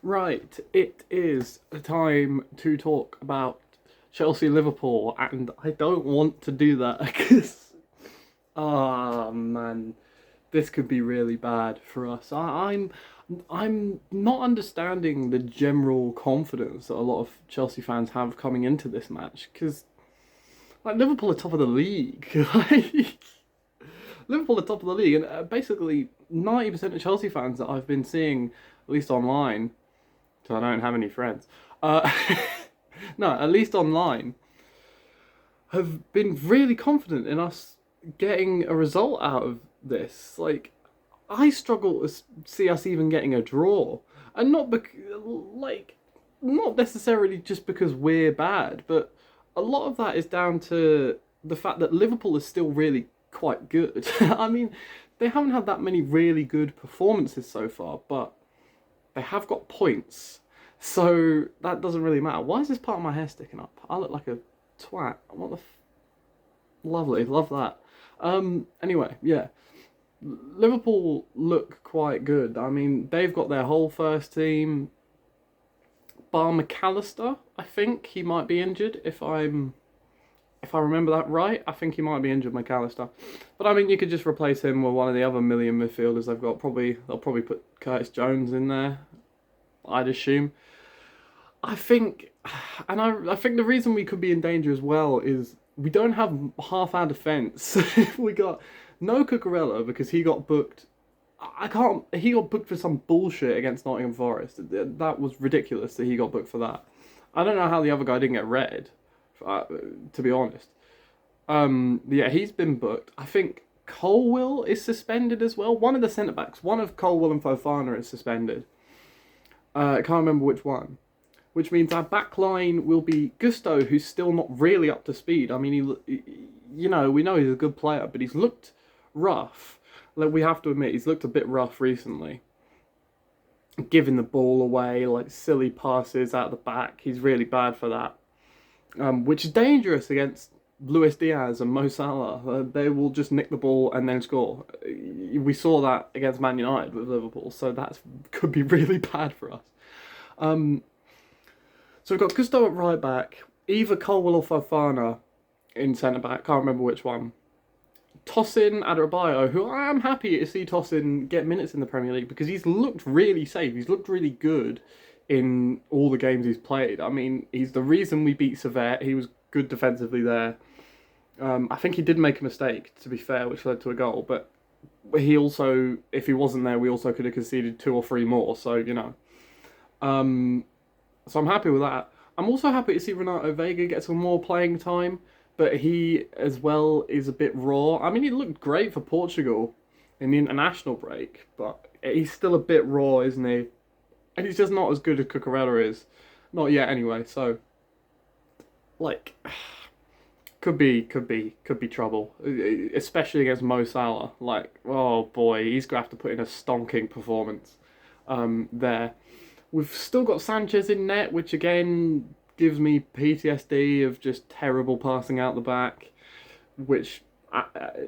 Right, it is time to talk about Chelsea Liverpool, and I don't want to do that because, man, this could be really bad for us. I'm not understanding the general confidence that a lot of Chelsea fans have coming into this match because, like, Liverpool are top of the league. Like, Liverpool are top of the league, and basically 90% of Chelsea fans that I've been seeing, at least online, because I don't have any friends. Uh, no, at least online, have been really confident in us getting a result out of this. Like, I struggle to see us even getting a draw, and not necessarily just because we're bad, but a lot of that is down to the fact that Liverpool is still really quite good. I mean, they haven't had that many really good performances so far, but they have got points. So that doesn't really matter. Why is this part of my hair sticking up? I look like a twat. What the Lovely, love that. Anyway, yeah. Liverpool look quite good. I mean, they've got their whole first team. Bar McAllister, I think he might be injured if I remember that right. I think he might be injured, McAllister. But I mean, you could just replace him with one of the other million midfielders they've got. They'll probably put Curtis Jones in there, I'd assume. I think, and I think the reason we could be in danger as well is we don't have half our defence. We got no Cucurella because he got booked. I can't. He got booked for some bullshit against Nottingham Forest. That was ridiculous that he got booked for that. I don't know how the other guy didn't get red, to be honest. Yeah, he's been booked. I think Colwill is suspended as well. One of the centre backs, one of Colwill and Fofana is suspended. I can't remember which one. Which means our back line will be Gusto, who's still not really up to speed. I mean, we know he's a good player, but he's looked rough. Like, we have to admit, he's looked a bit rough recently. Giving the ball away, like silly passes out the back. He's really bad for that. Which is dangerous against Luis Diaz and Mo Salah. They will just nick the ball and then score. We saw that against Man United with Liverpool, so that could be really bad for us. So we've got Gusto at right back, either Colwill or Fofana in centre back, can't remember which one. Tosin Adarabioyo, who I am happy to see Tosin get minutes in the Premier League because he's looked really safe, he's looked really good in all the games he's played. I mean, he's the reason we beat Servette, he was good defensively there. I think he did make a mistake, to be fair, which led to a goal, but he also, if he wasn't there, we also could have conceded 2 or 3 more, so, So I'm happy with that. I'm also happy to see Renato Vega get some more playing time, but he as well is a bit raw. I mean, he looked great for Portugal in the international break, but he's still a bit raw, isn't he? And he's just not as good as Cucurella is. Not yet, anyway. So, like, could be trouble, especially against Mo Salah. Like, oh boy, he's gonna have to put in a stonking performance there. We've still got Sanchez in net, which again gives me PTSD of just terrible passing out the back, which,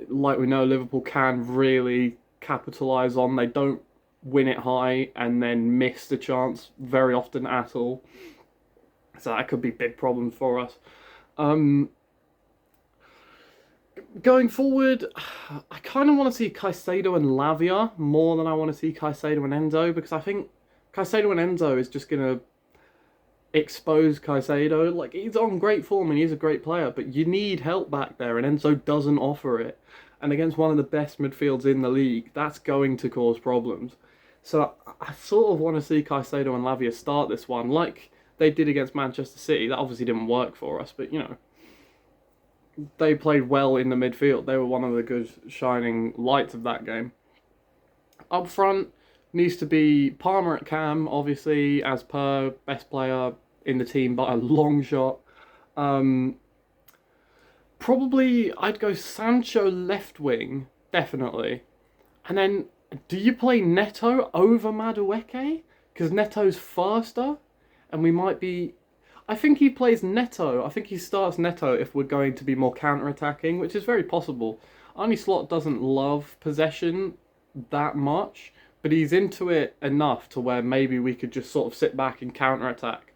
like we know, Liverpool can really capitalise on. They don't win it high and then miss the chance very often at all. So that could be big problems for us. Going forward, I kind of want to see Caicedo and Lavia more than I want to see Caicedo and Enzo, because I think Caicedo and Enzo is just going to expose Caicedo. Like, he's on great form and he's a great player, but you need help back there, and Enzo doesn't offer it. And against one of the best midfields in the league, that's going to cause problems. So I sort of want to see Caicedo and Lavia start this one, like they did against Manchester City. That obviously didn't work for us, but, they played well in the midfield. They were one of the good shining lights of that game. Up front, needs to be Palmer at cam, obviously, as per best player in the team by a long shot. Probably I'd go Sancho left wing, definitely. And then, do you play Neto over Madueke? Because Neto's faster, and we might be... I think he plays Neto. I think he starts Neto if we're going to be more counter-attacking, which is very possible. Arne Slot doesn't love possession that much, but he's into it enough to where maybe we could just sort of sit back and counter attack,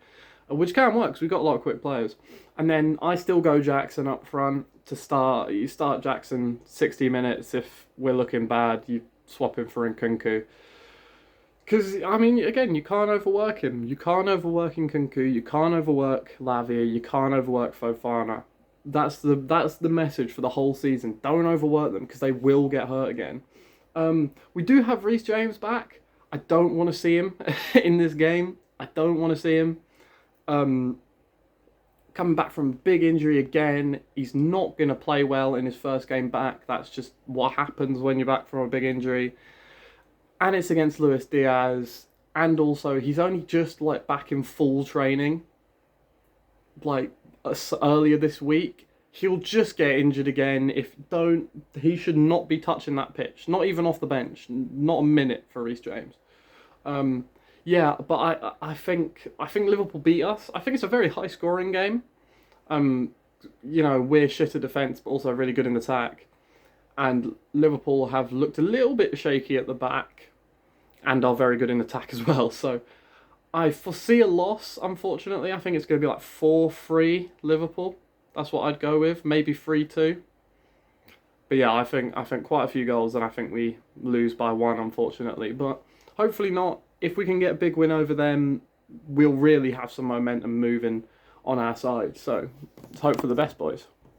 which can work because we've got a lot of quick players. And then I still go Jackson up front to start. You start Jackson 60 minutes. If we're looking bad, you swap him for Nkunku. Because, I mean, again, you can't overwork him. You can't overwork Nkunku. You can't overwork Lavia. You can't overwork Fofana. That's the message for the whole season. Don't overwork them because they will get hurt again. We do have Reece James back. I don't want to see him in this game. I don't want to see him. Coming back from a big injury again, he's not going to play well in his first game back. That's just what happens when you're back from a big injury. And it's against Luis Diaz. And also, he's only just like back in full training. Like earlier this week. He'll just get injured again. He should not be touching that pitch. Not even off the bench. Not a minute for Reece James. Yeah, but I think Liverpool beat us. I think it's a very high scoring game. We're shit at defence, but also really good in attack. And Liverpool have looked a little bit shaky at the back, and are very good in attack as well. So I foresee a loss. Unfortunately, I think it's going to be like 4-3 Liverpool. That's what I'd go with. Maybe 3-2. But yeah, I think quite a few goals, and I think we lose by 1, unfortunately. But hopefully not. If we can get a big win over them, we'll really have some momentum moving on our side. So let's hope for the best, boys.